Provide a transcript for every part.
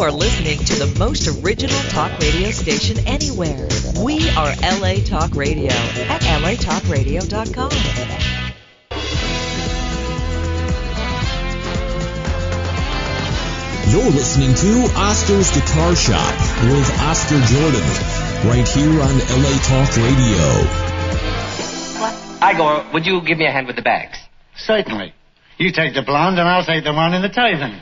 are listening to the most original talk radio station anywhere. We are LA Talk Radio at latalkradio.com. You're listening to Oscar's Guitar Shop with Oscar Jordan, right here on LA Talk Radio. Igor, would you give me a hand with the bags? Certainly. You take the blonde and I'll take the one in the Taven.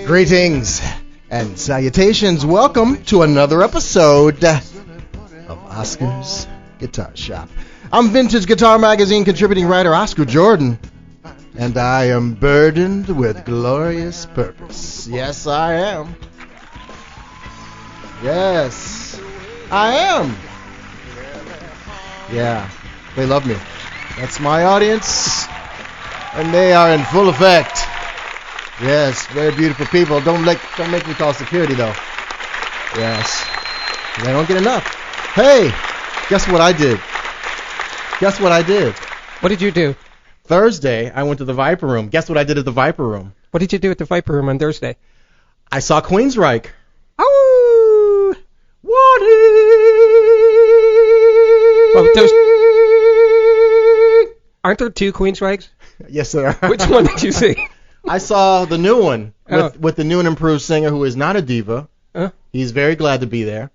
Greetings and salutations. Welcome to another episode of Oscar's Guitar Shop. I'm Vintage Guitar Magazine contributing writer Oscar Jordan, and I am burdened with glorious purpose. Yes, I am. Yes, I am. Yeah, they love me. That's my audience, and they are in full effect. Yes, very beautiful people. Don't make me call security, though. Yes. They don't get enough. Hey, guess what I did? Guess what I did? What did you do? Thursday, I went to the Viper Room. Guess what I did at the Viper Room? What did you do at the Viper Room on Thursday? I saw Queensryche. Oh! What? Aren't there two Queensryches? Yes, there are. Which one did you see? I saw the new one with the new and improved singer who is not a diva. He's very glad to be there.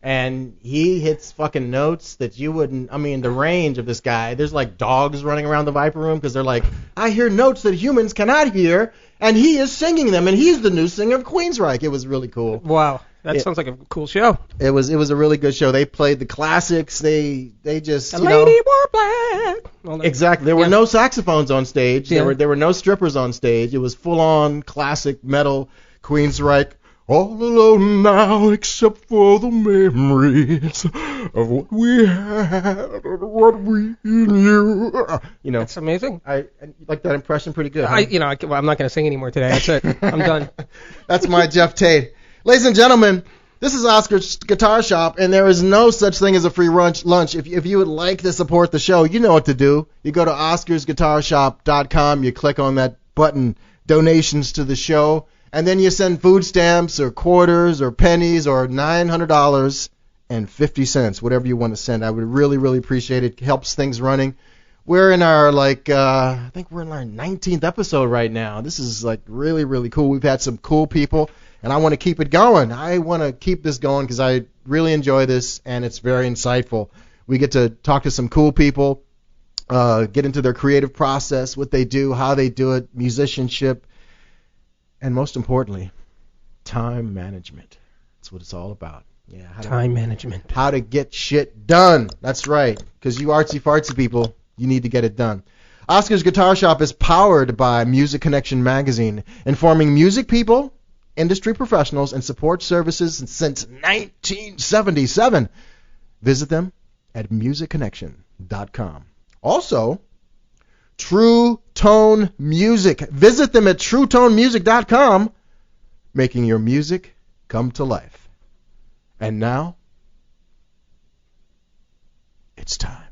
And he hits fucking notes that you wouldn't... I mean, the range of this guy, there's like dogs running around the Viper Room because they're like, I hear notes that humans cannot hear, and he is singing them, and he's the new singer of Queensryche. It was really cool. Wow. That sounds like a cool show. It was a really good show. They played the classics. They just the lady wore black. Exactly. There were no saxophones on stage. Yeah. There were no strippers on stage. It was full on classic metal Queensryche. All alone now, except for the memories of what we had and what we knew. You know, that's amazing. I like that impression pretty good. Huh? I'm not going to sing anymore today. That's it. I'm done. That's my Jeff Tate. Ladies and gentlemen, this is Oscar's Guitar Shop, and there is no such thing as a free lunch. If you would like to support the show, you know what to do. You go to oscarsguitarshop.com, you click on that button, donations to the show, and then you send food stamps or quarters or pennies or $900.50, whatever you want to send. I would really, really appreciate it. It helps things running. We're in our, I think we're in our 19th episode right now. This is, really, really cool. We've had some cool people. And I want to keep it going. I want to keep this going because I really enjoy this, and it's very insightful. We get to talk to some cool people, get into their creative process, what they do, how they do it, musicianship, and most importantly, time management. That's what it's all about. Yeah, time management. How to get shit done. That's right, because you artsy-fartsy people, you need to get it done. Oscar's Guitar Shop is powered by Music Connection magazine, informing music people, industry professionals, and support services since 1977. Visit them at musicconnection.com. Also, True Tone Music. Visit them at truetonemusic.com, making your music come to life. And now, it's time.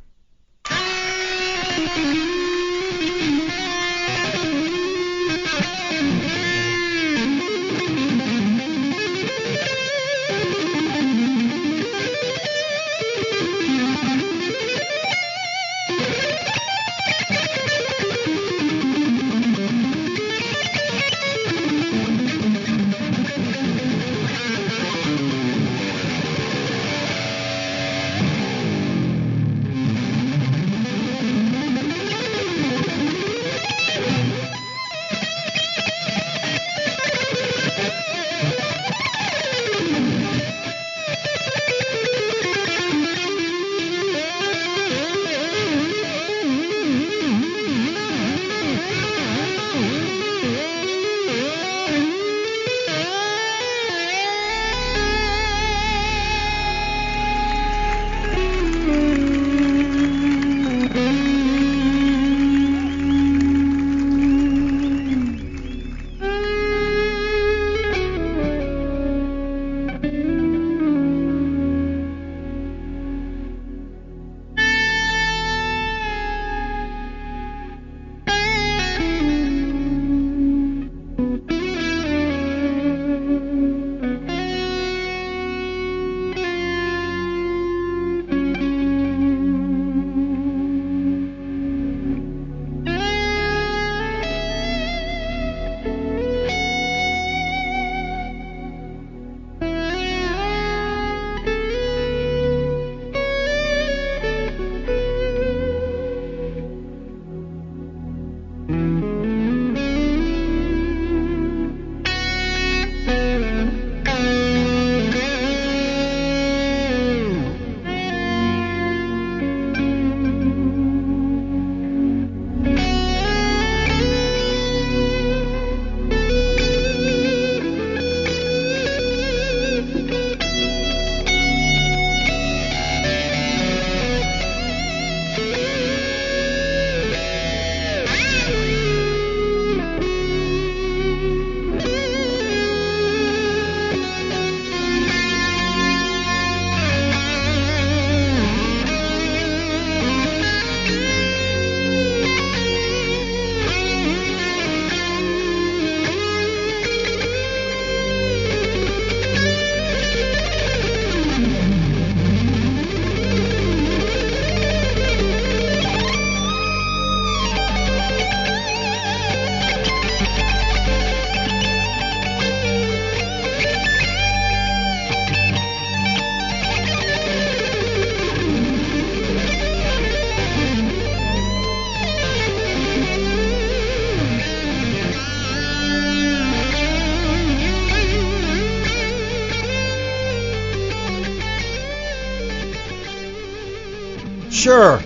Sure,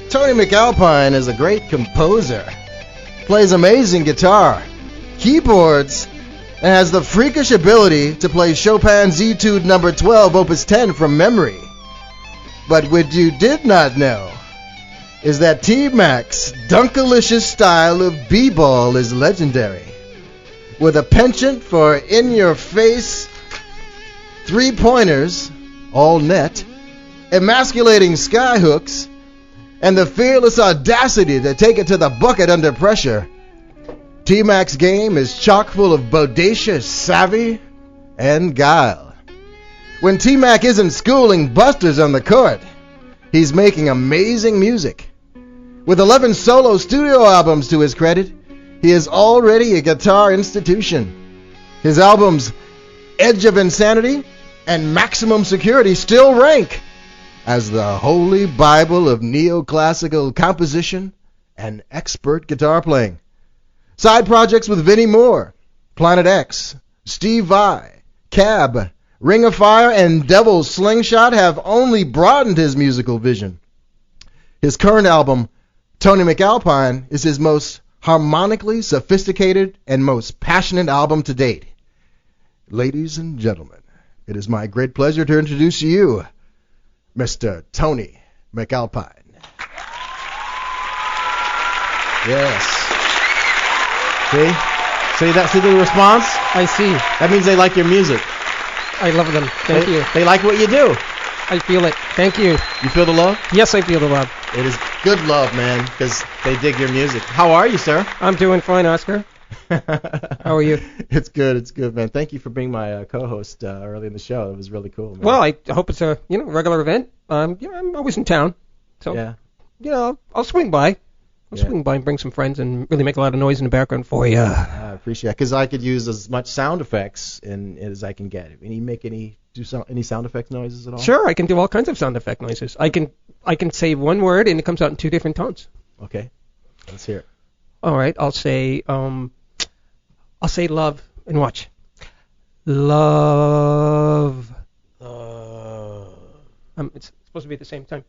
Tony MacAlpine is a great composer, plays amazing guitar, keyboards, and has the freakish ability to play Chopin's Etude No. 12, Opus 10 from memory. But what you did not know is that T-Mac's dunkalicious style of b-ball is legendary. With a penchant for in-your-face three-pointers, all net, emasculating skyhooks, and the fearless audacity to take it to the bucket under pressure, T-Mac's game is chock full of bodacious savvy and guile. When T-Mac isn't schooling busters on the court, he's making amazing music. With 11 solo studio albums to his credit, he is already a guitar institution. His albums Edge of Insanity and Maximum Security still rank as the holy Bible of neoclassical composition and expert guitar playing. Side projects with Vinnie Moore, Planet X, Steve Vai, Cab, Ring of Fire, and Devil's Slingshot have only broadened his musical vision. His current album, Tony MacAlpine, is his most harmonically sophisticated and most passionate album to date. Ladies and gentlemen, it is my great pleasure to introduce to you Mr. Tony MacAlpine. Yes. See the response? I see. That means they like your music. I love them. Thank you. They like what you do. I feel it. Thank you. You feel the love? Yes, I feel the love. It is good love, man, because they dig your music. How are you, sir? I'm doing fine, Oscar. How are you? It's good, man. Thank you for being my co-host early in the show. It was really cool, man. Well, I hope it's a regular event. I'm always in town, so yeah. I'll swing by. I'll swing by and bring some friends and really make a lot of noise in the background for you. I appreciate it, because I could use as much sound effects as I can get. Can you make any sound effects noises at all? Sure, I can do all kinds of sound effect noises. I can say one word and it comes out in two different tones. Okay, let's hear it. All right, I'll say love and watch. Love. It's supposed to be at the same time.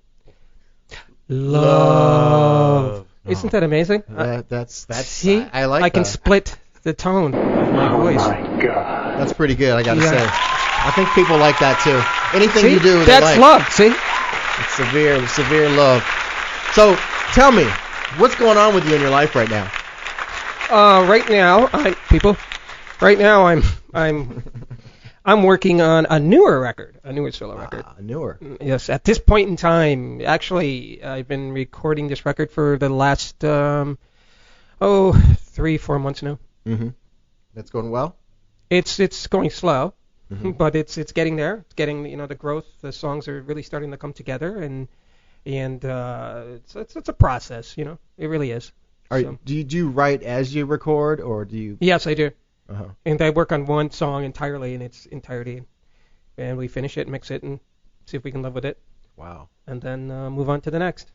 Love. Isn't that amazing? That's See, I like that. I can split the tone of my voice. Oh my God. That's pretty good, I gotta say. I think people like that too. Anything you do, that's they like. love. See? It's severe love. So tell me, what's going on with you in your life right now? Right now I'm working on a newer solo record. Newer. Yes, at this point in time, actually, I've been recording this record for the last 3-4 months now. Mm-hmm. That's going well? It's going slow, mm-hmm. but it's getting there. It's getting the growth. The songs are really starting to come together, and it's a process. It really is. Do you write as you record, or do you? Yes, I do. Uh-huh. And I work on one song entirely in its entirety, and we finish it, mix it, and see if we can live with it. Wow. And then move on to the next.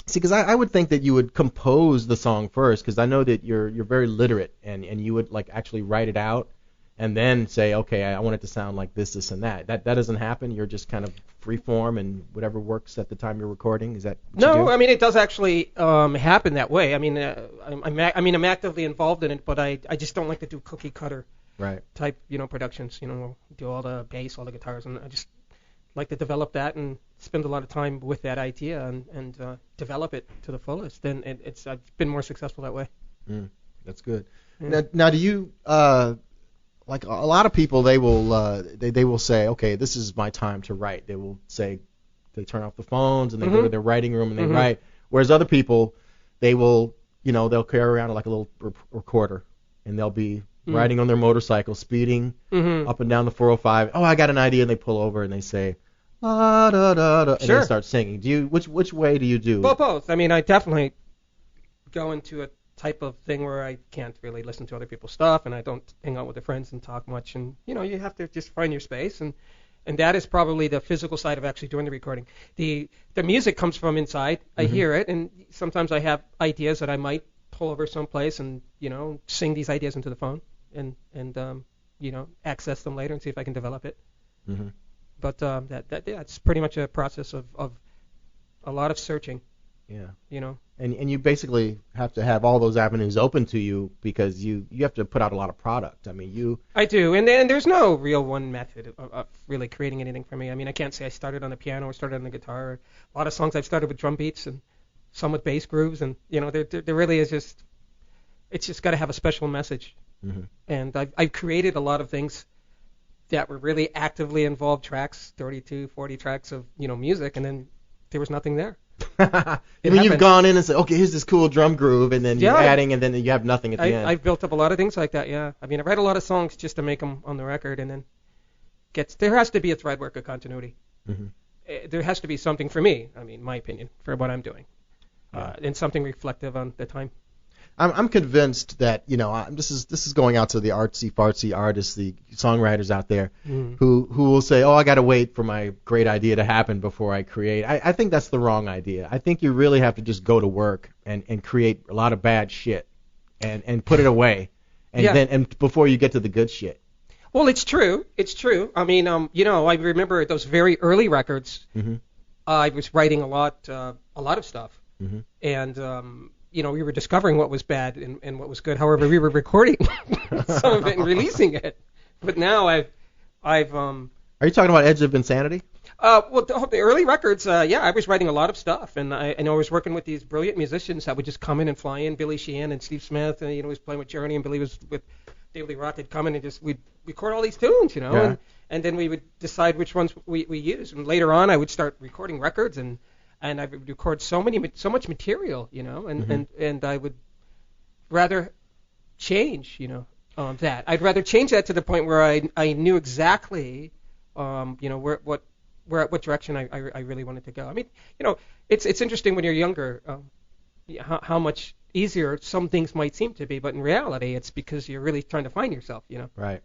See, because I would think that you would compose the song first, because I know that you're very literate, and you would actually write it out, and then say, okay, I want it to sound like this, and that. That doesn't happen. You're just kind of free form and whatever works at the time you're recording. Is that what you do? I mean, it does actually happen that way. I mean, I'm actively involved in it, but I just don't like to do cookie cutter type productions. Do all the bass, all the guitars, and I just like to develop that and spend a lot of time with that idea and develop it to the fullest. And I've been more successful that way. That's good. Yeah. Now, do you like a lot of people? They will say, okay, this is my time to write. They will say, they turn off the phones and they go to their writing room and they write. Whereas other people, they will, they'll carry around like a little recorder and they'll be riding on their motorcycle, speeding up and down the 405. Oh, I got an idea, and they pull over and they say, da da da da, and they start singing. Do you which way do you do? Well, both. I mean, I definitely go into a type of thing where I can't really listen to other people's stuff, and I don't hang out with the friends and talk much, and you have to just find your space, and that is probably the physical side of actually doing the recording. The music comes from inside. I hear it, and sometimes I have ideas that I might pull over someplace and sing these ideas into the phone and access them later and see if I can develop it. But that's pretty much a process of a lot of searching. Yeah. You know. And you basically have to have all those avenues open to you because you have to put out a lot of product. I mean, I do, and there's no real one method of really creating anything for me. I mean, I can't say I started on the piano or started on the guitar. A lot of songs I've started with drum beats and some with bass grooves, and you know, there really is just, it's just got to have a special message. Mm-hmm. And I've created a lot of things that were really actively involved tracks, 32, 40 tracks of, you know, music, and then there was nothing there. I mean, you've gone in and said, okay, here's this cool drum groove, and then you're adding, and then you have nothing at the end. I've built up a lot of things like that, yeah. I mean, I've write a lot of songs just to make them on the record, and then there has to be a thread work of continuity. Mm-hmm. There has to be something for me, I mean, my opinion, for what I'm doing, and something reflective on the time. I'm convinced that, you know, this is going out to the artsy-fartsy artists, the songwriters out there, who will say, oh, I got to wait for my great idea to happen before I create. I think that's the wrong idea. I think you really have to just go to work and create a lot of bad shit and put it away, and before you get to the good shit. Well, it's true. It's true. I mean, you know, I remember those very early records. Mm-hmm. I was writing a lot of stuff, and you know, we were discovering what was bad and what was good. However, we were recording some of it and releasing it. But now I've Are you talking about Edge of Insanity? Well, the early records, I was writing a lot of stuff, and I was working with these brilliant musicians that would just come in and fly in. Billy Sheehan and Steve Smith, and you know, was playing with Jheri, and Billy was with David Lee Roth. They'd come in and we'd record all these tunes, you know, and then we would decide which ones we used. And later on, I would start recording records, and I would record so much material, you know, and I would rather change, you know, that. I'd rather change that to the point where I knew exactly, you know, what direction I really wanted to go. I mean, you know, it's interesting when you're younger, how much easier some things might seem to be, but in reality, it's because you're really trying to find yourself, you know. Right.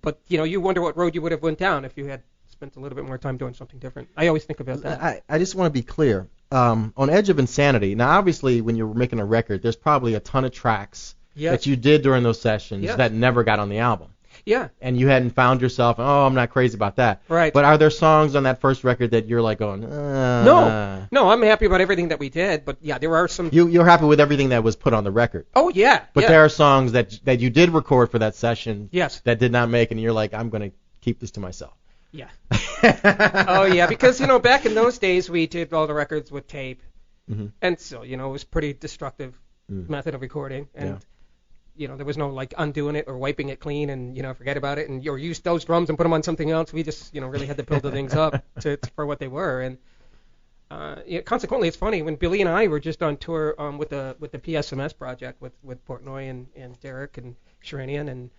But you know, you wonder what road you would have went down if you had spent a little bit more time doing something different. I always think about that. I just want to be clear. On Edge of Insanity, now obviously when you're making a record, there's probably a ton of tracks that you did during those sessions that never got on the album. Yeah. And you hadn't found yourself, oh, I'm not crazy about that. Right. But are there songs on that first record that you're like going, No, I'm happy about everything that we did, but yeah, there are some... You're happy with everything that was put on the record? Oh, yeah. But there are songs that you did record for that session that did not make, and you're like, I'm going to keep this to myself. Yeah. Oh, yeah, because, you know, back in those days, we did all the records with tape, and so, you know, it was pretty destructive method of recording, and, you know, there was no, like, undoing it or wiping it clean and, you know, forget about it, and or use those drums and put them on something else. We just, you know, really had to build the things up for what they were, and consequently, it's funny, when Billy and I were just on tour with the PSMS project with Portnoy and Derek and Sherinian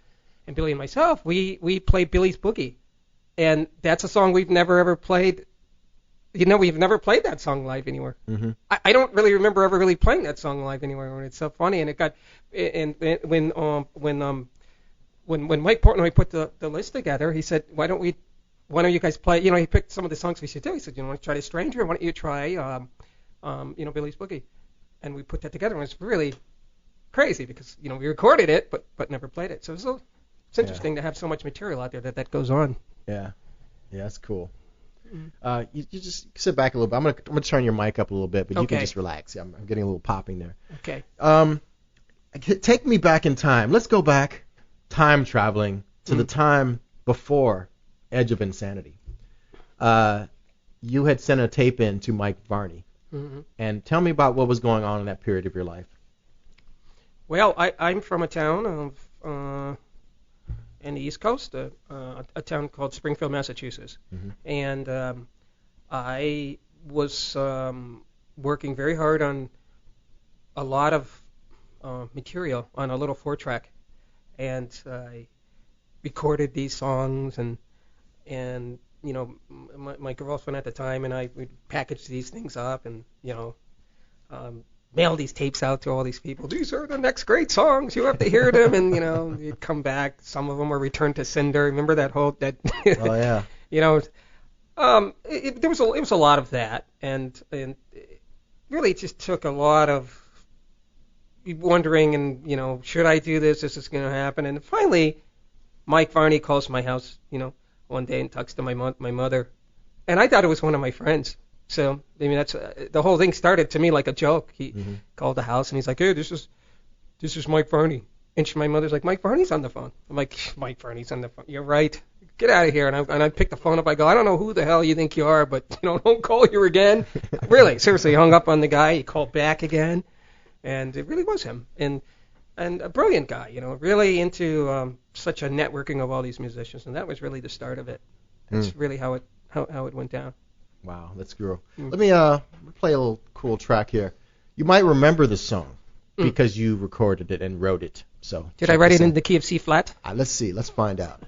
and Billy and myself, we played Billy's Boogie. And that's a song we've never ever played. You know, we've never played that song live anywhere. I don't really remember ever really playing that song live anywhere. And it's so funny. And it got, and when Mike Portnoy put the list together, he said, why don't you guys play? You know, he picked some of the songs we should do. He said, you know, want to try The Stranger? Why don't you try, you know, Billy's Boogie? And we put that together, and it was really crazy because, you know, we recorded it but never played it. So it's interesting to have so much material out there that goes on. Yeah, that's cool. You just sit back a little bit. I'm gonna turn your mic up a little bit, but you can just relax. Yeah, I'm getting a little popping there. Okay. Take me back in time. Let's go back, time traveling to the time before Edge of Insanity. You had sent a tape in to Mike Varney, and tell me about what was going on in that period of your life. Well, I'm from a town of in the East Coast, a town called Springfield, Massachusetts. And I was working very hard on a lot of material on a little 4-track, and I recorded these songs, and you know, my girlfriend at the time and I would package these things up and, you know, mail these tapes out to all these people. These are the next great songs. You have to hear them. And, you know, you'd come back. Some of them were returned to sender. Remember that whole... that? Oh, yeah. You know, it was a lot of that. And really it just took a lot of wondering and, you know, should I do this? Is this going to happen? And finally, Mike Varney calls my house, you know, one day and talks to my mother. And I thought it was one of my friends. So, I mean, that's the whole thing started to me like a joke. He called the house and he's like, hey, this is Mike Varney. And my mother's like, Mike Varney's on the phone. I'm like, Mike Varney's on the phone. You're right. Get out of here. And I picked the phone up. I go, I don't know who the hell you think you are, but don't call you again. Really, seriously, hung up on the guy. He called back again, and it really was him. And a brilliant guy, really into such a networking of all these musicians, and that was really the start of it. That's really how it went down. Wow, that's cool. Let me play a little cool track here. You might remember the song because you recorded it and wrote it. So did I write it in the key of C flat? Let's see. Let's find out.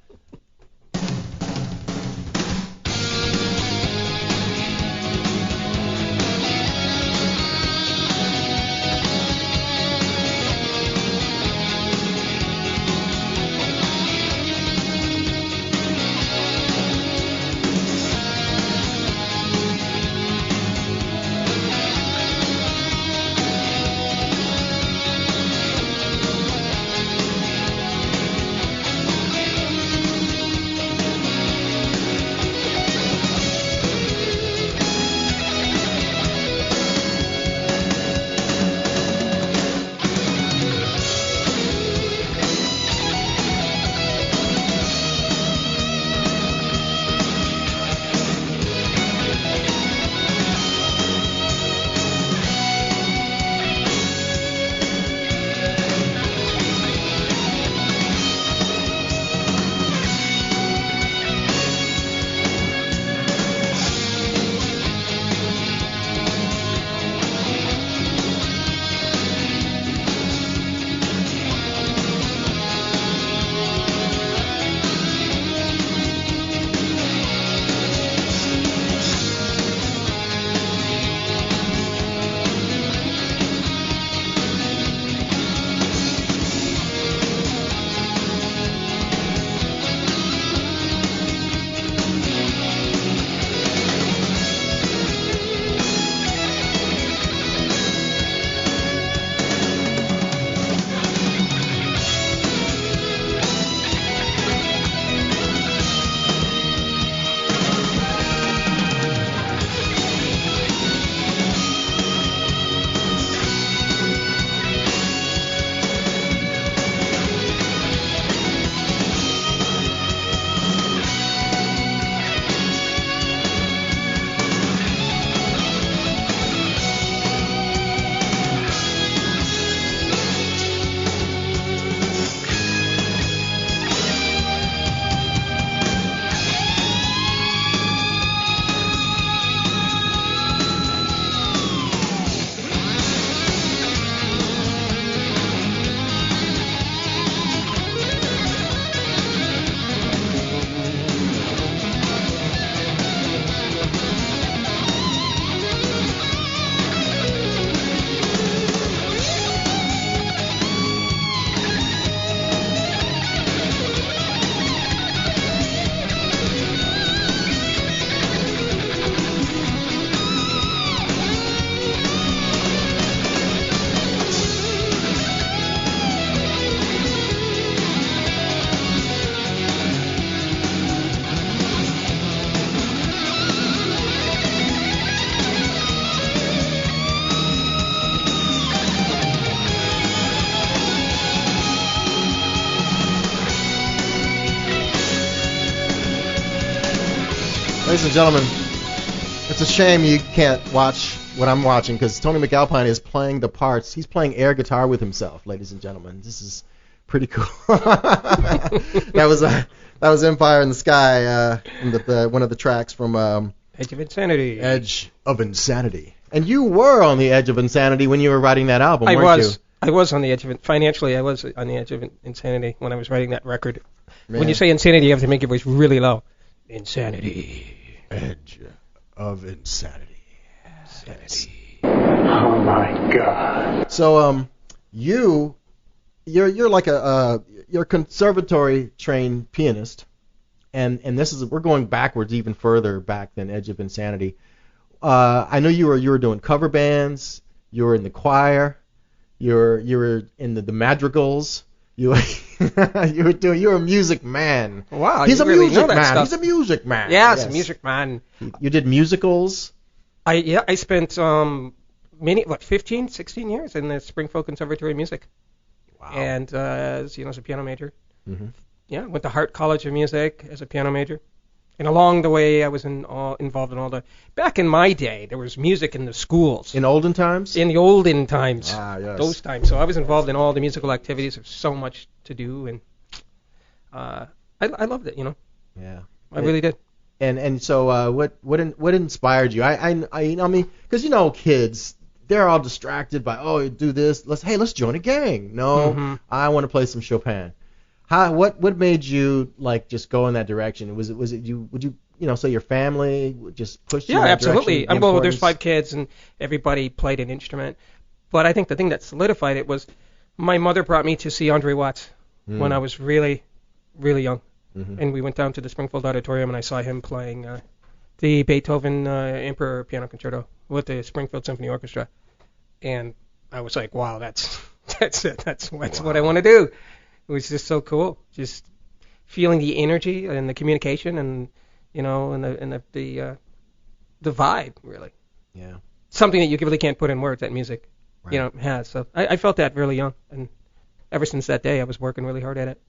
Ladies and gentlemen, it's a shame you can't watch what I'm watching because Tony MacAlpine is playing the parts. He's playing air guitar with himself, ladies and gentlemen. This is pretty cool. That was Empire in the Sky, one of the tracks from Edge of Insanity. Edge of Insanity. And you were on the edge of insanity when you were writing that album, weren't you? I was on the edge of it. Financially, I was on the edge of insanity when I was writing that record. Man. When you say insanity, you have to make your voice really low. Insanity. Edge of Insanity. Oh my God. So you're like you're a conservatory trained pianist, and we're going backwards even further back than Edge of Insanity. I know you were doing cover bands. You were in the choir. You were in the madrigals. You were a music man. Wow, he's you a really music know that man. stuff. He's a music man. Yes, a music man. You did musicals. I spent 15, 16 years in the Springfield Conservatory of Music. Wow. And as a piano major. Mm-hmm. Yeah, went to Hart College of Music as a piano major. And along the way, I was involved in all the. Back in my day, there was music in the schools. In olden times? In the olden times. Ah, yes. Those times. So I was involved in all the musical activities. There's so much to do, and I loved it. Yeah. I really did. And so what inspired you? I mean, because kids, they're all distracted by, oh, do this. Let's join a gang. No, Mm-hmm. I want to play some Chopin. What made you just go in that direction? Was it you? Would you say your family just pushed you? Yeah, in that absolutely. direction, Well, there's 5 kids and everybody played an instrument, but I think the thing that solidified it was my mother brought me to see Andre Watts when I was really, really young, and we went down to the Springfield Auditorium and I saw him playing the Beethoven Emperor Piano Concerto with the Springfield Symphony Orchestra, and I was like, wow, that's it. That's what I want to do. It was just so cool, just feeling the energy and the communication and the vibe, really. Yeah. Something that you really can't put in words that music, Right. has. So I felt that really young, and ever since that day, I was working really hard at it.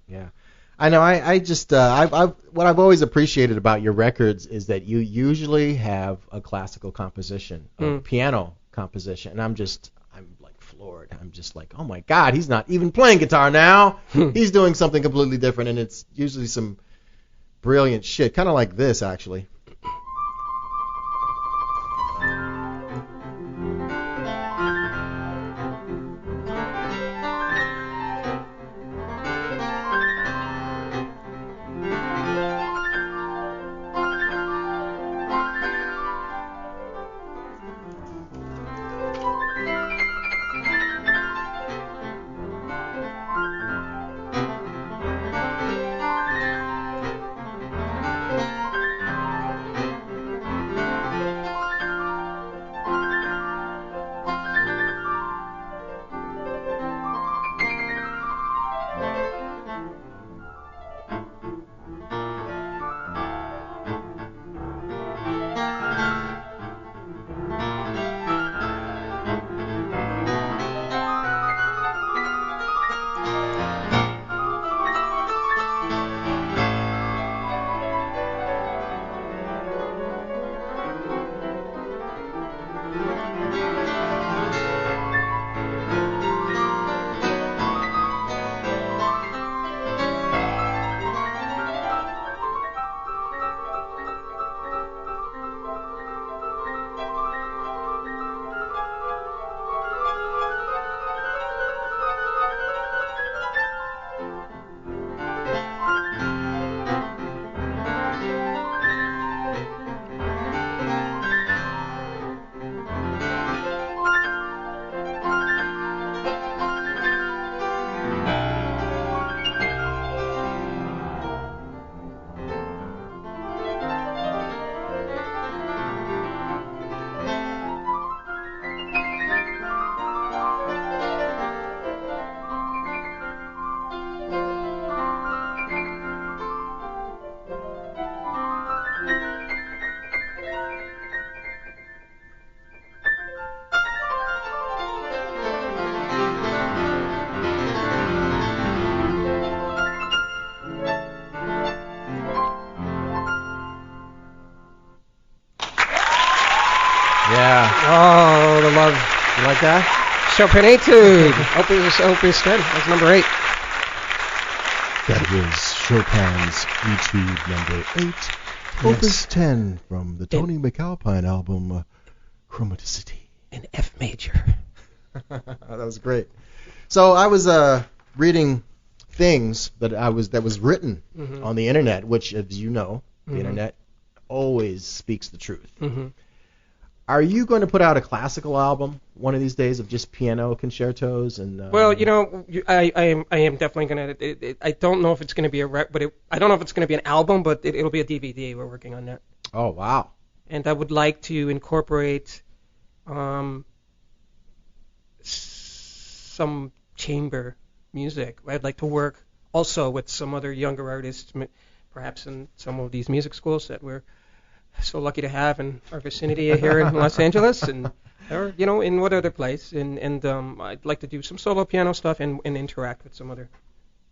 Yeah. I know. I just what I've always appreciated about your records is that you usually have a classical composition, a piano composition, and I'm like floored. I'm just like, oh my God, he's not even playing guitar now. He's doing something completely different, and it's usually some brilliant shit, kind of like this actually. Yeah. Oh, the love. You like that? Chopin Etude, Opus 10. That's number 8. That was Chopin's Etude number 8, Opus 10 from the Tony MacAlpine album Chromaticity. In F major. That was great. So I was reading things that was written on the internet, which, as you know, the internet always speaks the truth. Are you going to put out a classical album one of these days of just piano concertos and? Well, I am definitely going to. I don't know if it's going to be I don't know if it's going to be an album, but it'll be a DVD. We're working on that. Oh wow! And I would like to incorporate some chamber music. I'd like to work also with some other younger artists, perhaps in some of these music schools that we're so lucky to have in our vicinity here in Los Angeles, and or in what other place. And I'd like to do some solo piano stuff and interact with some other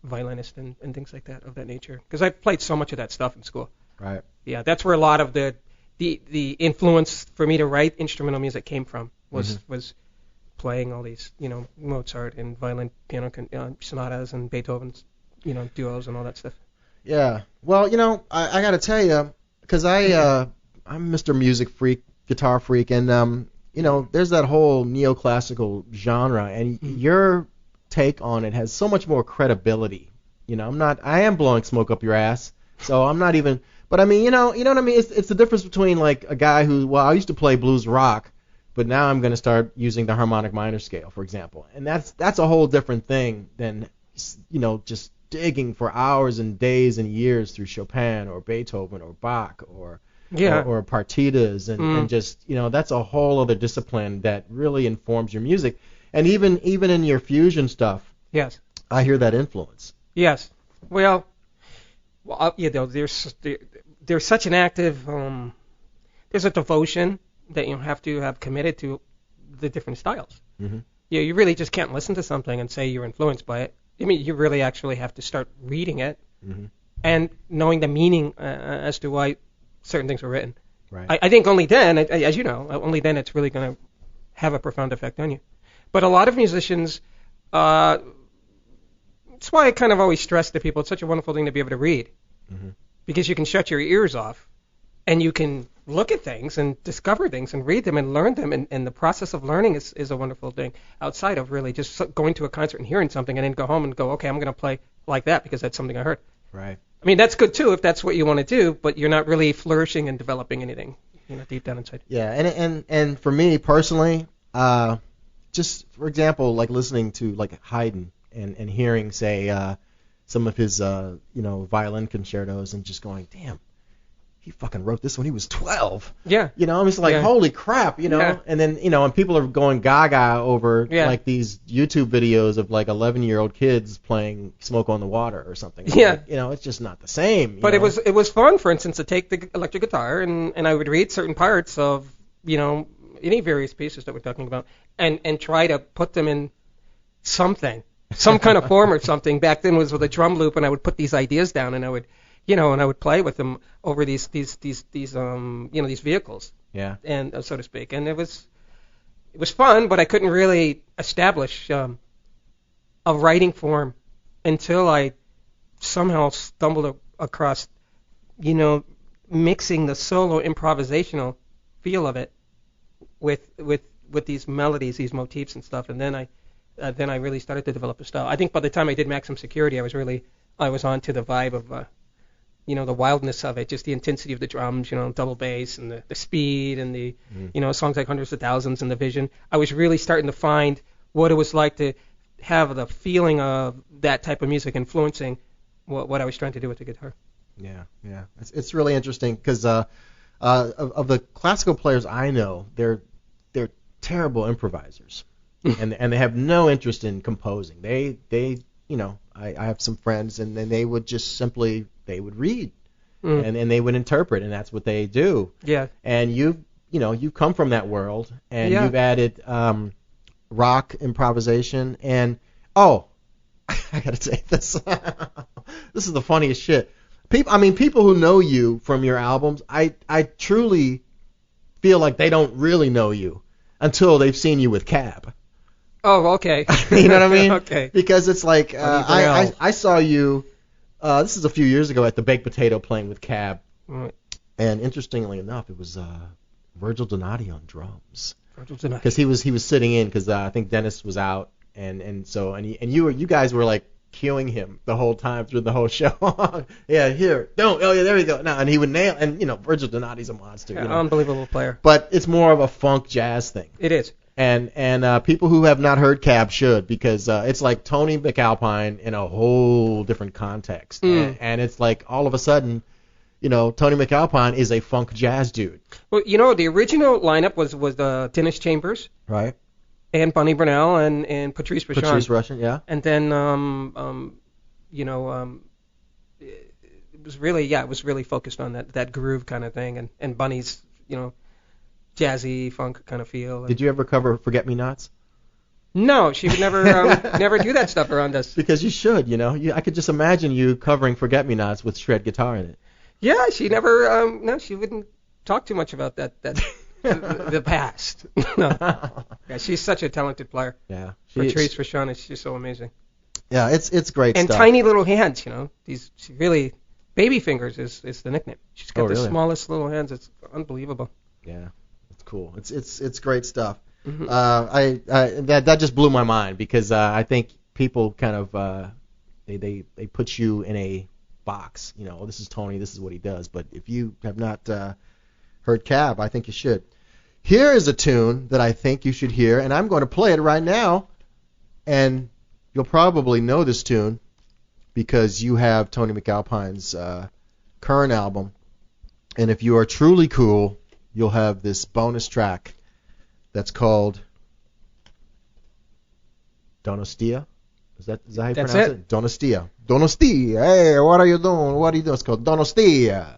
violinists and things like that of that nature. Because I played so much of that stuff in school. Right. Yeah, that's where a lot of the influence for me to write instrumental music came from. Was playing all these Mozart and violin piano sonatas and Beethoven's duos and all that stuff. Yeah. Well, I got to tell you, because I'm Mr. Music Freak, guitar freak, and there's that whole neoclassical genre, and your take on it has so much more credibility. I am blowing smoke up your ass, so I'm not even. But I mean, you know what I mean? It's the difference between like a guy who, I used to play blues rock, but now I'm going to start using the harmonic minor scale, for example, and that's a whole different thing than just digging for hours and days and years through Chopin or Beethoven or Bach or partitas and just that's a whole other discipline that really informs your music, and even in your fusion stuff. Yes. I hear that influence. Yes. Well, there's such an active there's a devotion that you have to have committed to the different styles. Mm-hmm. Yeah, you really just can't listen to something and say you're influenced by it. I mean, you really actually have to start reading it and knowing the meaning as to why certain things were written. Right. I think only then, as you know, only then it's really going to have a profound effect on you. But a lot of musicians, that's why I kind of always stress to people, it's such a wonderful thing to be able to read, because you can shut your ears off and you can look at things and discover things and read them and learn them, and the process of learning is a wonderful thing outside of really just going to a concert and hearing something and then go home and go, okay, I'm going to play like that because that's something I heard. Right. I mean, that's good too if that's what you want to do, but you're not really flourishing and developing anything, deep down inside. Yeah, and for me personally, just for example, like listening to like Haydn and hearing, say, some of his violin concertos and just going, damn, he fucking wrote this when he was 12. Yeah. I'm just like, holy crap, Yeah. And then, and people are going gaga over like these YouTube videos of like 11-year-old kids playing Smoke on the Water or something. Yeah. Like, it's just not the same. But it was fun, for instance, to take the electric guitar and I would read certain parts of, any various pieces that we're talking about and try to put them in some kind of form or something. Back then it was with a drum loop, and I would put these ideas down and I would and I would play with them over these vehicles. Yeah. And so to speak. And it was fun, but I couldn't really establish a writing form until I somehow stumbled across, mixing the solo improvisational feel of it with these melodies, these motifs and stuff. And then I really started to develop a style. I think by the time I did Maximum Security, I was on to the vibe of the wildness of it, just the intensity of the drums, double bass and the speed and the, songs like Hundreds of Thousands and The Vision. I was really starting to find what it was like to have the feeling of that type of music influencing what I was trying to do with the guitar. Yeah. It's really interesting because of the classical players I know, they're terrible improvisers, and they have no interest in composing. They I have some friends, and then they would just simply read, and they would interpret, and that's what they do. Yeah. And you've come from that world, and you've added rock improvisation, and I gotta say this. This is the funniest shit. People who know you from your albums, I truly feel like they don't really know you until they've seen you with Cab. Oh, okay. You know what I mean? Okay. Because it's like I saw you. This is a few years ago at the Baked Potato playing with Cab, and interestingly enough, it was Virgil Donati on drums. Virgil Donati. Because he was sitting in because I think Dennis was out, and you guys were like cueing him the whole time through the whole show. Yeah, here, don't. Oh yeah, there we go. No, and he would nail. And Virgil Donati's a monster. Yeah, unbelievable player. But it's more of a funk jazz thing. It is. And people who have not heard Cab should, because it's like Tony MacAlpine in a whole different context. And it's like all of a sudden, Tony MacAlpine is a funk jazz dude. Well, the original lineup was Dennis Chambers. Right. And Bonnie Burnell and Patrice Rushen. Patrice Rushen, yeah. And then, was really focused on that groove kind of thing, and Bunny's, jazzy funk kind of feel. Did you ever cover Forget Me Nots? No, she would never never do that stuff around us. Because you should, I could just imagine you covering Forget Me Nots with shred guitar in it. Yeah, she never. No, she wouldn't talk too much about that the past. No. Yeah, she's such a talented player. Yeah. Patrice Rashon is just so amazing. Yeah, it's great and stuff. And tiny little hands, she really, baby fingers is the nickname. She's got the smallest little hands. It's unbelievable. Yeah, it's cool. It's great stuff. Mm-hmm. That just blew my mind because I think people kind of they put you in a box. This is Tony. This is what he does. But if you have not heard Cab, I think you should. Here is a tune that I think you should hear, and I'm going to play it right now. And you'll probably know this tune because you have Tony MacAlpine's current album. And if you are truly cool, you'll have this bonus track that's called Donostia. Is that how you pronounce it? Donostia. Donostia. Hey, what are you doing? What are you doing? It's called Donostia.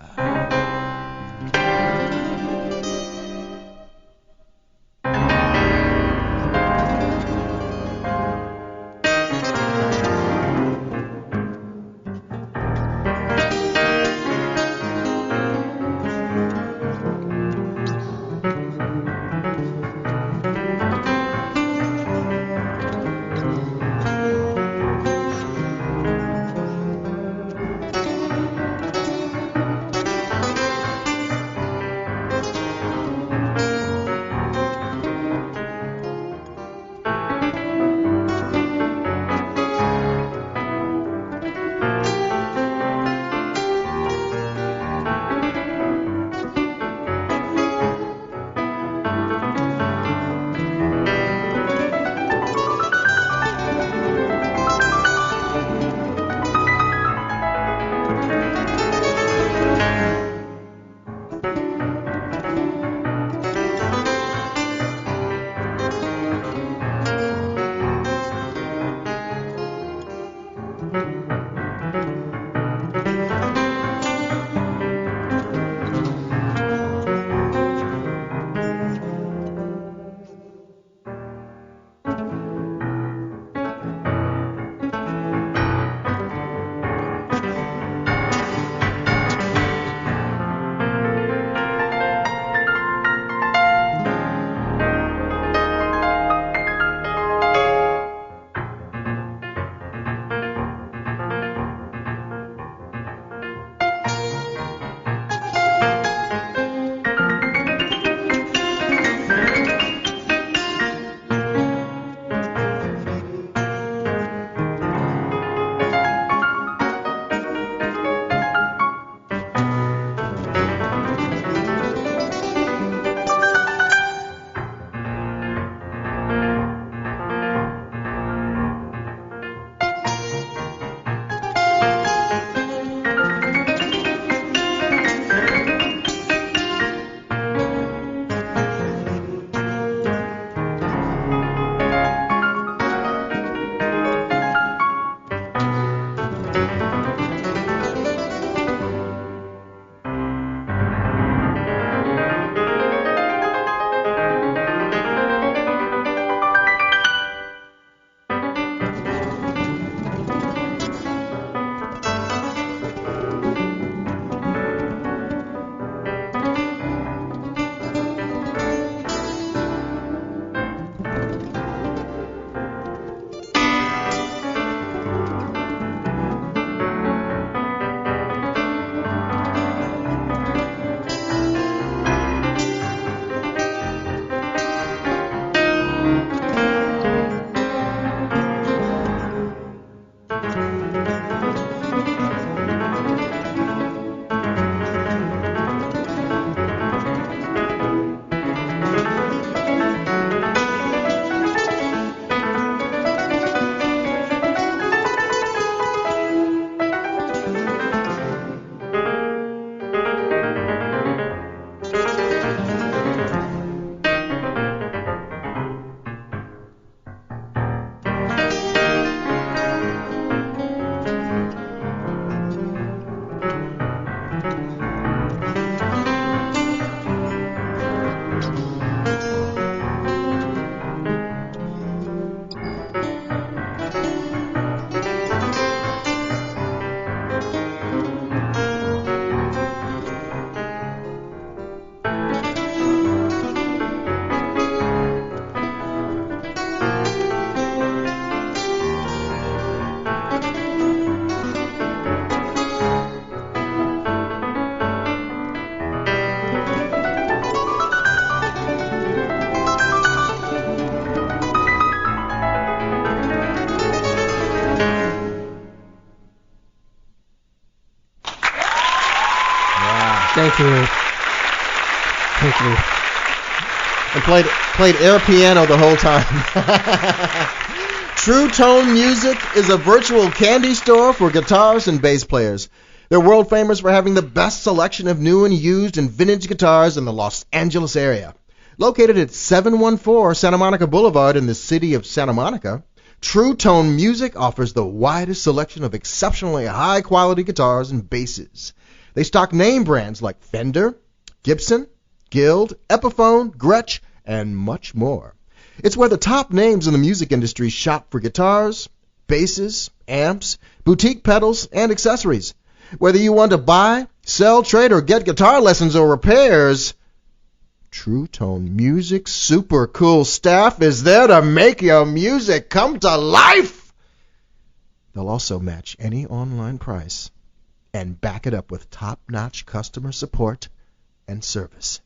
Thank you. Thank you. And played air piano the whole time. True Tone Music is a virtual candy store for guitarists and bass players. They're world famous for having the best selection of new and used and vintage guitars in the Los Angeles area. Located at 714 Santa Monica Boulevard in the city of Santa Monica, True Tone Music offers the widest selection of exceptionally high-quality guitars and basses. They stock name brands like Fender, Gibson, Guild, Epiphone, Gretsch, and much more. It's where the top names in the music industry shop for guitars, basses, amps, boutique pedals, and accessories. Whether you want to buy, sell, trade, or get guitar lessons or repairs, True Tone Music's super cool staff is there to make your music come to life. They'll also match any online price and back it up with top-notch customer support and service.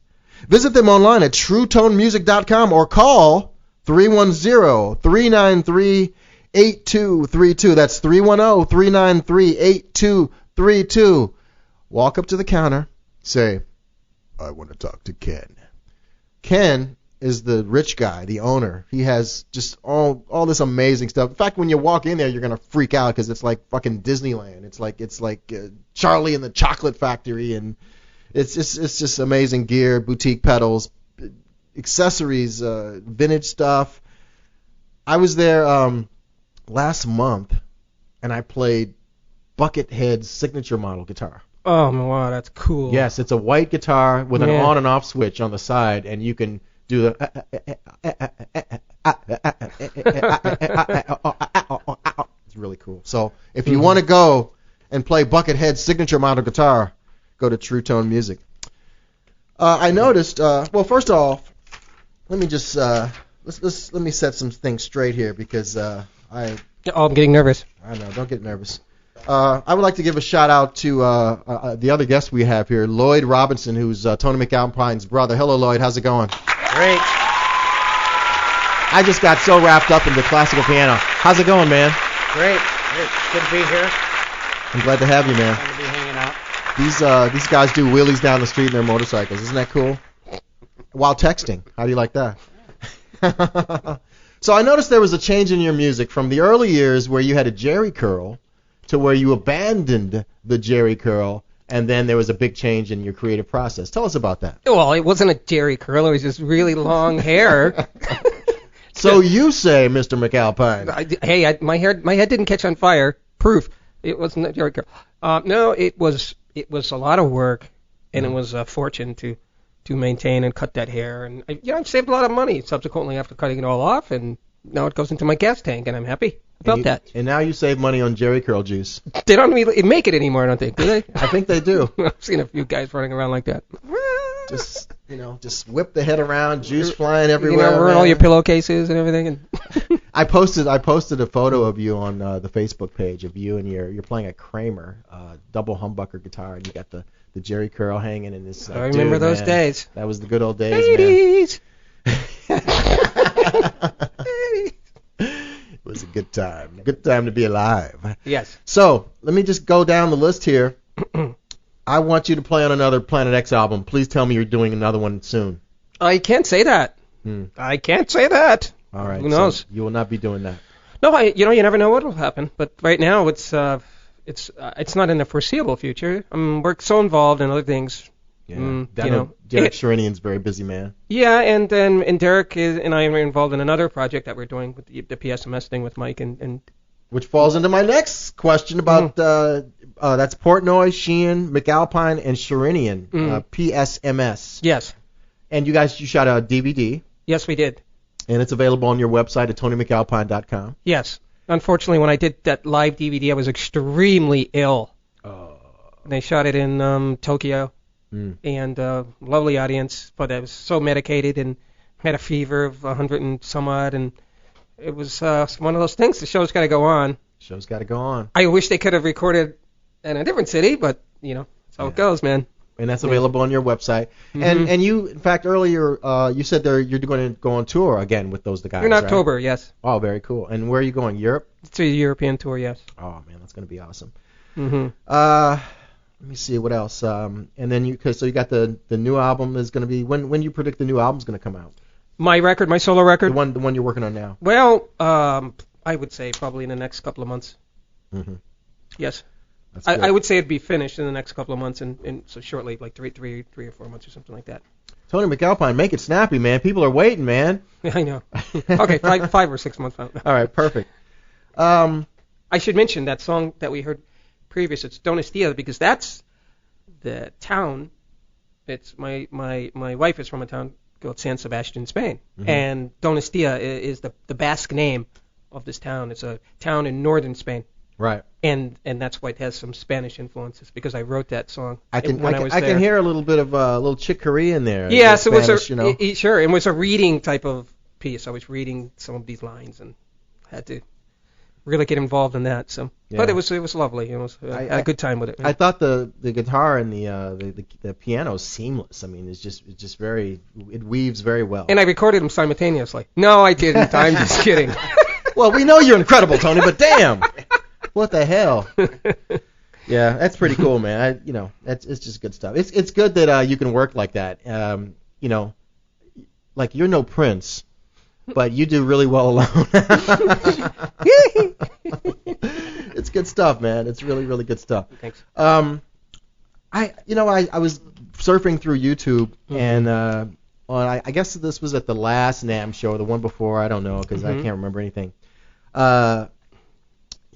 Visit them online at TrueToneMusic.com or call 310-393-8232. That's 310-393-8232. Walk up to the counter, say, I want to talk to Ken. Ken is the rich guy, the owner. He has just all this amazing stuff. In fact, when you walk in there, you're gonna freak out because it's like fucking Disneyland. It's like Charlie and the Chocolate Factory, and it's just amazing gear, boutique pedals, accessories, vintage stuff. I was there last month, and I played Buckethead's signature model guitar. Oh, wow, that's cool. Yes, it's a white guitar with an on and off switch on the side, and you can do the... It's really cool. So if you want to go and play Buckethead's signature model guitar, go to True Tone Music. I noticed... well, first off, let me just... let me set some things straight here because I'm getting nervous. I know, don't get nervous. I would like to give a shout-out to the other guest we have here, Lloyd Robinson, who's Tony MacAlpine's brother. Hello, Lloyd. How's it going? Great. I just got so wrapped up into classical piano. How's it going, man? Great. Good to be here. I'm glad to have you, man. Glad to be hanging out. These guys do wheelies down the street in their motorcycles. Isn't that cool? While texting. How do you like that? So I noticed there was a change in your music from the early years where you had a Jheri curl to where you abandoned the Jheri curl, and then there was a big change in your creative process. Tell us about that. Well, it wasn't a Jheri curl. It was just really long hair. So you say, Mr. MacAlpine. My head didn't catch on fire. Proof. It wasn't a Jheri curl. No, it was a lot of work, and it was a fortune to maintain and cut that hair. And I saved a lot of money subsequently after cutting it all off, and now it goes into my gas tank, and I'm happy about that. And now you save money on Jheri curl juice. They don't really make it anymore, I don't think, do they? I think they do. I've seen a few guys running around like that. Just whip the head around, juice flying everywhere. Ruin all your pillowcases and everything. And I posted a photo of you on the Facebook page of you and you're playing a Kramer double humbucker guitar, and you got the Jheri curl hanging in this. I remember those days. That was the good old days, 80s. man. It was a good time. Good time to be alive. Yes. So let me just go down the list here. I want you to play on another Planet X album. Please tell me you're doing another one soon. I can't say that. I can't say that. All right. Who knows? So you will not be doing that. No, you never know what will happen. But right now, it's not in the foreseeable future. We're so involved in other things. Yeah. Derek Sherinian's a very busy man. Yeah, and Derek and I are involved in another project that we're doing with the PSMS thing with Mike and which falls into my next question about that's Portnoy, Sheehan, MacAlpine, and Sherinian, PSMS. Yes. And you shot a DVD. Yes, we did. And it's available on your website at TonyMacAlpine.com. Yes. Unfortunately, when I did that live DVD, I was extremely ill. Oh. They shot it in Tokyo. And lovely audience, but I was so medicated and had a fever of 100 and some odd, and it was one of those things. The show's got to go on. Show's got to go on. I wish they could have recorded in a different city, but that's how it goes, man. And that's available on your website. Mm-hmm. And you, in fact, earlier you said you're going to go on tour again with those guys. In October, right? Yes. Oh, very cool. And where are you going? Europe? It's a European tour, yes. Oh man, that's going to be awesome. Let me see what else. And then you got the new album is going to be when you predict the new album's going to come out? My record, my solo record. The one you're working on now. Well, I would say probably in the next couple of months. Mm-hmm. Yes. That's good. I would say it'd be finished in the next couple of months, and so shortly, like three or 4 months or something like that. Tony MacAlpine, make it snappy, man. People are waiting, man. I know. Okay, 5 or 6 months. All right, perfect. I should mention that song that we heard previous. It's Donostia, because that's the town. It's my wife is from a town called San Sebastian, Spain, and Donostia is the Basque name of this town. It's a town in northern Spain. Right. And that's why it has some Spanish influences, because I wrote that song I was there. can hear a little bit of a little chicory in there. Yes, it was Spanish, it was a reading type of piece. I was reading some of these lines and had to really get involved in that. So, yeah. But it was lovely. I had a good time with it. I thought the guitar and the piano is seamless. I mean, it's just very, it weaves very well. And I recorded them simultaneously. No, I didn't. I'm just kidding. Well, we know you're incredible, Tony, but damn. What the hell? Yeah, that's pretty cool, man. It's just good stuff. It's good that you can work like that. Like you're no Prince, but you do really well alone. It's good stuff, man. It's really, really good stuff. Thanks. I was surfing through YouTube and I guess this was at the last NAMM show, the one before, I don't know, because I can't remember anything.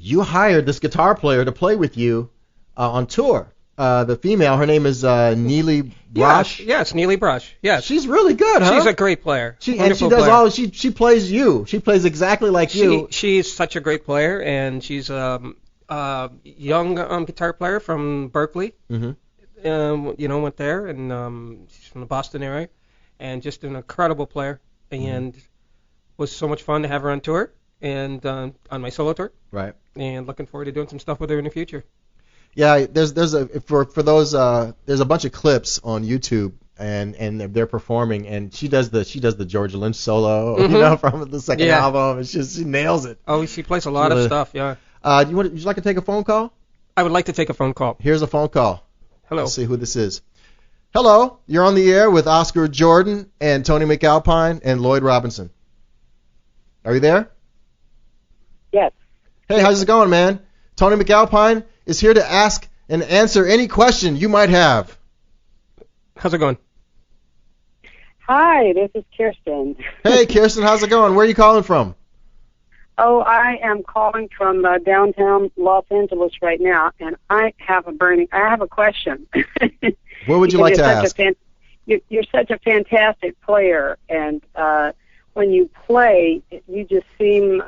You hired this guitar player to play with you on tour. The female, her name is Neely Brosh. Yes, Neely Brosh. Yes. She's really good, huh? She's a great player. She plays you. She plays exactly like you. She's such a great player, and she's a young guitar player from Berkeley. Mm-hmm. Went there, and she's from the Boston area, and just an incredible player, and was so much fun to have her on tour and on my solo tour. Right. And looking forward to doing some stuff with her in the future. Yeah, there's a bunch of clips on YouTube and they're performing, and she does the George Lynch solo, from the second album. It's just, she nails it. Oh, she plays a lot of stuff. Yeah. Would you like to take a phone call? I would like to take a phone call. Here's a phone call. Hello. Let's see who this is. Hello, you're on the air with Oscar Jordan and Tony MacAlpine and Lloyd Robinson. Are you there? Yes. Hey, how's it going, man? Tony MacAlpine is here to ask and answer any question you might have. How's it going? Hi, this is Kirsten. Hey, Kirsten, how's it going? Where are you calling from? Oh, I am calling from downtown Los Angeles right now, and I have a question. What would you like to ask? You're such a fantastic player, and when you play, you just seem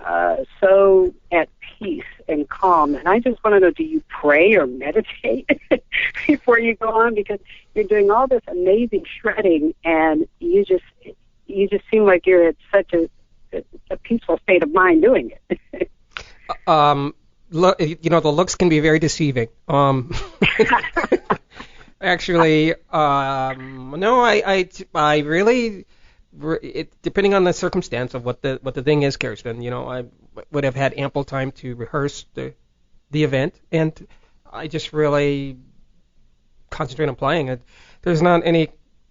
so at peace and calm. And I just want to know, do you pray or meditate before you go on? Because you're doing all this amazing shredding, and you just seem like you're at such a peaceful state of mind doing it. Look, the looks can be very deceiving. Actually, no, I really. Depending on the circumstance of what the thing is, Kirsten, I would have had ample time to rehearse the event, and I just really concentrate on playing it. There's not any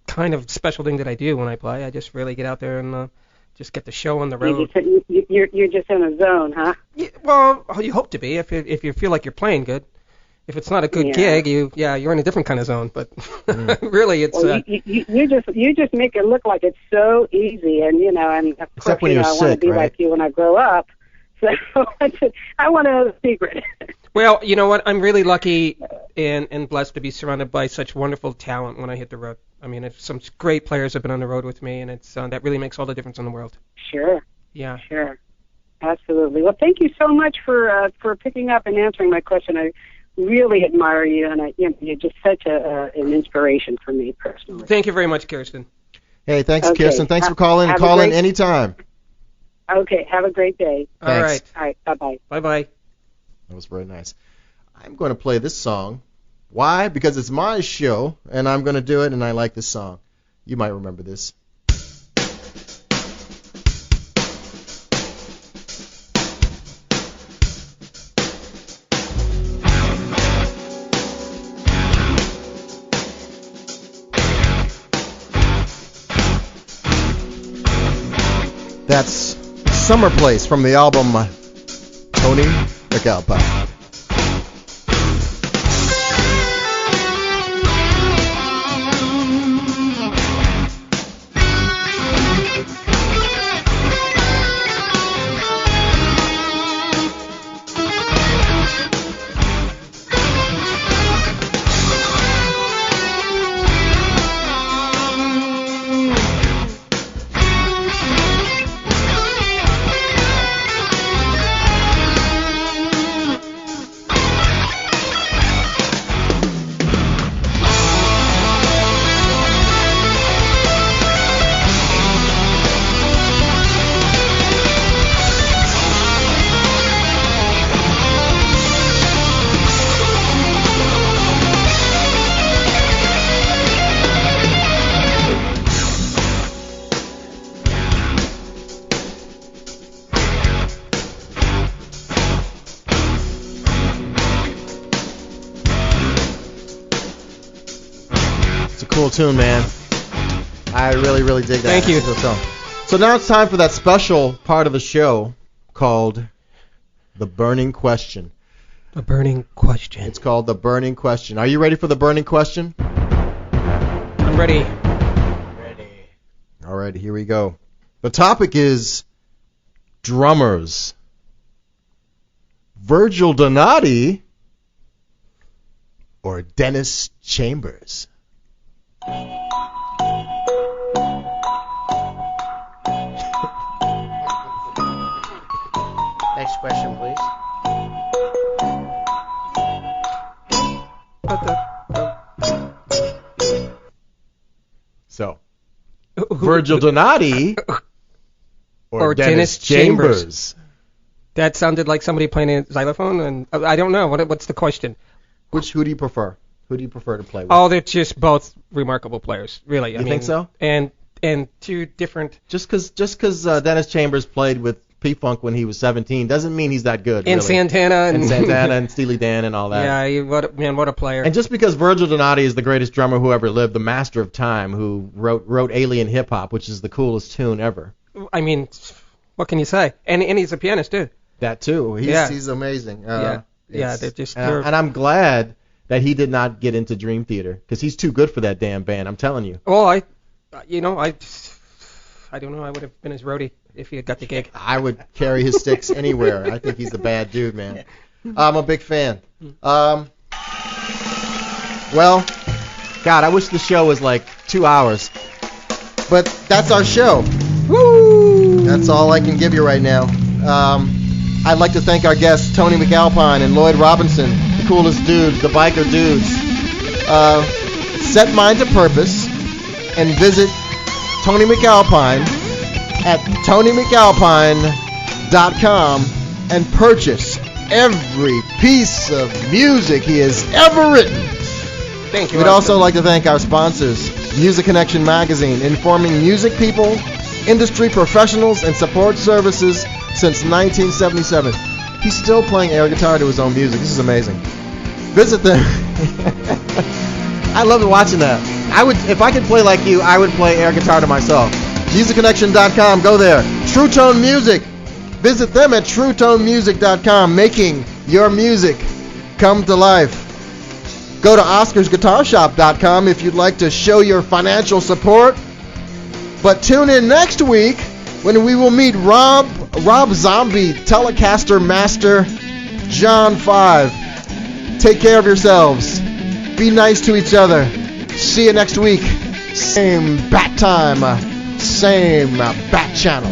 kind of special thing that I do when I play. I just really get out there and just get the show on the road. You're just in a zone, huh? Yeah, well, you hope to be if you feel like you're playing good. If it's not a good gig, you're in a different kind of zone. But really, it's. Well, you just make it look like it's so easy, and and of except course, when you're I sick, want to be right? like you when I grow up. So I want to know the secret. Well, you know what? I'm really lucky and blessed to be surrounded by such wonderful talent when I hit the road. I mean, some great players have been on the road with me, and it's that really makes all the difference in the world. Sure. Yeah. Sure. Absolutely. Well, thank you so much for picking up and answering my question. I really admire you, and you're just such an inspiration for me personally. Thank you very much, Kirsten. Hey, thanks, Kirsten. Thanks for calling. Call in anytime. Okay, have a great day. Thanks. All right, bye-bye. Bye-bye. That was very nice. I'm going to play this song. Why? Because it's my show, and I'm going to do it, and I like this song. You might remember this. That's Summer Place from the album Tony MacAlpine. Cool tune, man. I really, really dig that. Thank you. So now it's time for that special part of the show called The Burning Question. The Burning Question. It's called The Burning Question. Are you ready for The Burning Question? I'm ready. All right, here we go. The topic is drummers. Virgil Donati or Dennis Chambers? Next question, please. So, Virgil Donati or Dennis Chambers? That sounded like somebody playing a xylophone, and I don't know. What's the question? Who do you prefer? Who do you prefer to play with? Oh, they're just both remarkable players, really. You think so? And two different. Just because Dennis Chambers played with P-Funk when he was 17 doesn't mean he's that good. And really. and Santana and Steely Dan and all that. Yeah, what a player. And just because Virgil Donati is the greatest drummer who ever lived, the master of time, who wrote Alien Hip Hop, which is the coolest tune ever. I mean, what can you say? And he's a pianist too. That too. He's amazing. They're just. And I'm glad that he did not get into Dream Theater, because he's too good for that damn band. I'm telling you. Well, I don't know. I would have been his roadie if he had got the gig. I would carry his sticks anywhere. I think he's a bad dude, man. I'm a big fan. Well, God, I wish the show was like 2 hours. But that's our show. Woo! That's all I can give you right now. I'd like to thank our guests, Tony MacAlpine and Lloyd Robinson, the coolest dudes, the biker dudes. Set mind to purpose and visit Tony MacAlpine at TonyMacAlpine.com and purchase every piece of music he has ever written. Thank you. We'd also like to thank our sponsors, Music Connection Magazine, informing music people, industry professionals, and support services since 1977. He's still playing air guitar to his own music. This is amazing. Visit them. I love watching that. If I could play like you, I would play air guitar to myself. MusicConnection.com. Go there. True Tone Music. Visit them at TrueToneMusic.com, making your music come to life. Go to OscarsGuitarShop.com if you'd like to show your financial support. But tune in next week when we will meet Rob Zombie, Telecaster Master, John 5. Take care of yourselves. Be nice to each other. See you next week. Same bat time, same bat channel.